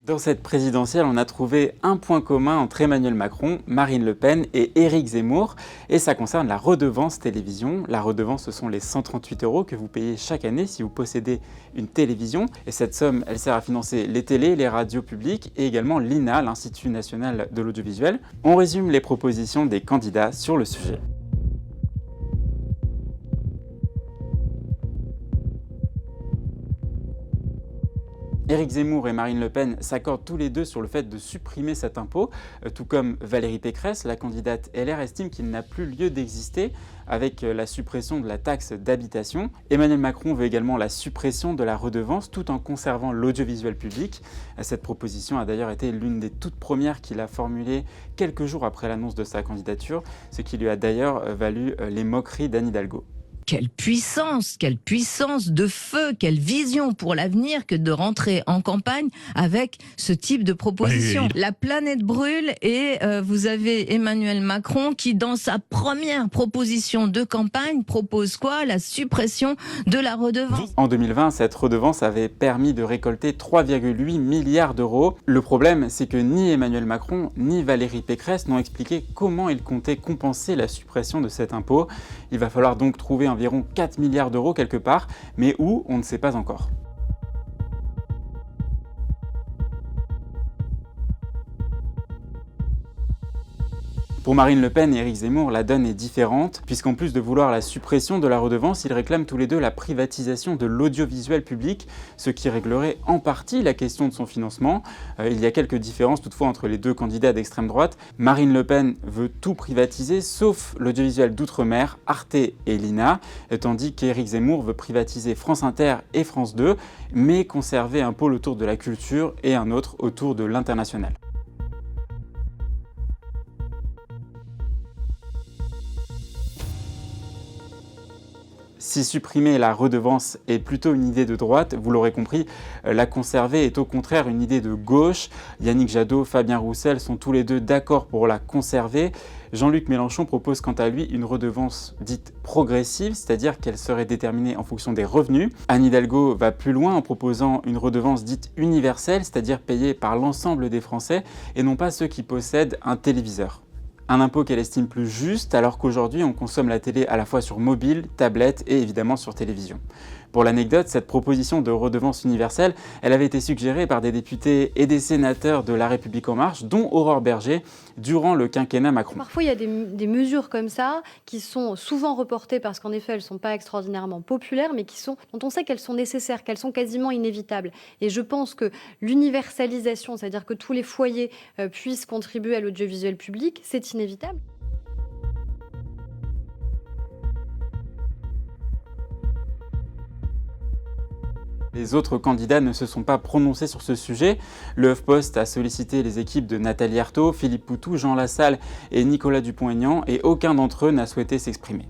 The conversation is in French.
Dans cette présidentielle, on a trouvé un point commun entre Emmanuel Macron, Marine Le Pen et Éric Zemmour, et ça concerne la redevance télévision. La redevance, ce sont les 138 € que vous payez chaque année si vous possédez une télévision, et cette somme, elle sert à financer les télés, les radios publiques et également l'INA, l'Institut National de l'Audiovisuel. On résume les propositions des candidats sur le sujet. Éric Zemmour et Marine Le Pen s'accordent tous les deux sur le fait de supprimer cet impôt, tout comme Valérie Pécresse, la candidate LR, estime qu'il n'a plus lieu d'exister avec la suppression de la taxe d'habitation. Emmanuel Macron veut également la suppression de la redevance tout en conservant l'audiovisuel public. Cette proposition a d'ailleurs été l'une des toutes premières qu'il a formulées quelques jours après l'annonce de sa candidature, ce qui lui a d'ailleurs valu les moqueries d'Anne Hidalgo. Quelle puissance de feu, quelle vision pour l'avenir que de rentrer en campagne avec ce type de proposition. Oui. La planète brûle et vous avez Emmanuel Macron qui, dans sa première proposition de campagne, propose quoi? La suppression de la redevance. En 2020, cette redevance avait permis de récolter 3,8 milliards d'euros. Le problème, c'est que ni Emmanuel Macron ni Valérie Pécresse n'ont expliqué comment ils comptaient compenser la suppression de cet impôt. Il va falloir donc trouver environ 4 milliards d'euros quelque part, mais où, on ne sait pas encore. Pour Marine Le Pen et Éric Zemmour, la donne est différente, puisqu'en plus de vouloir la suppression de la redevance, ils réclament tous les deux la privatisation de l'audiovisuel public, ce qui réglerait en partie la question de son financement. Il y a quelques différences toutefois entre les deux candidats d'extrême droite. Marine Le Pen veut tout privatiser, sauf l'audiovisuel d'outre-mer, Arte et l'INA, tandis qu'Éric Zemmour veut privatiser France Inter et France 2, mais conserver un pôle autour de la culture et un autre autour de l'international. Si supprimer la redevance est plutôt une idée de droite, vous l'aurez compris, la conserver est au contraire une idée de gauche. Yannick Jadot, Fabien Roussel sont tous les deux d'accord pour la conserver. Jean-Luc Mélenchon propose quant à lui une redevance dite progressive, c'est-à-dire qu'elle serait déterminée en fonction des revenus. Anne Hidalgo va plus loin en proposant une redevance dite universelle, c'est-à-dire payée par l'ensemble des Français et non pas ceux qui possèdent un téléviseur. Un impôt qu'elle estime plus juste, alors qu'aujourd'hui on consomme la télé à la fois sur mobile, tablette et évidemment sur télévision. Pour l'anecdote, cette proposition de redevance universelle, elle avait été suggérée par des députés et des sénateurs de La République En Marche, dont Aurore Bergé, durant le quinquennat Macron. Parfois, il y a des mesures comme ça qui sont souvent reportées parce qu'en effet, elles ne sont pas extraordinairement populaires, mais dont on sait qu'elles sont nécessaires, qu'elles sont quasiment inévitables. Et je pense que l'universalisation, c'est-à-dire que tous les foyers puissent contribuer à l'audiovisuel public, c'est inévitable. Les autres candidats ne se sont pas prononcés sur ce sujet. Le HuffPost a sollicité les équipes de Nathalie Arthaud, Philippe Poutou, Jean Lassalle et Nicolas Dupont-Aignan et aucun d'entre eux n'a souhaité s'exprimer.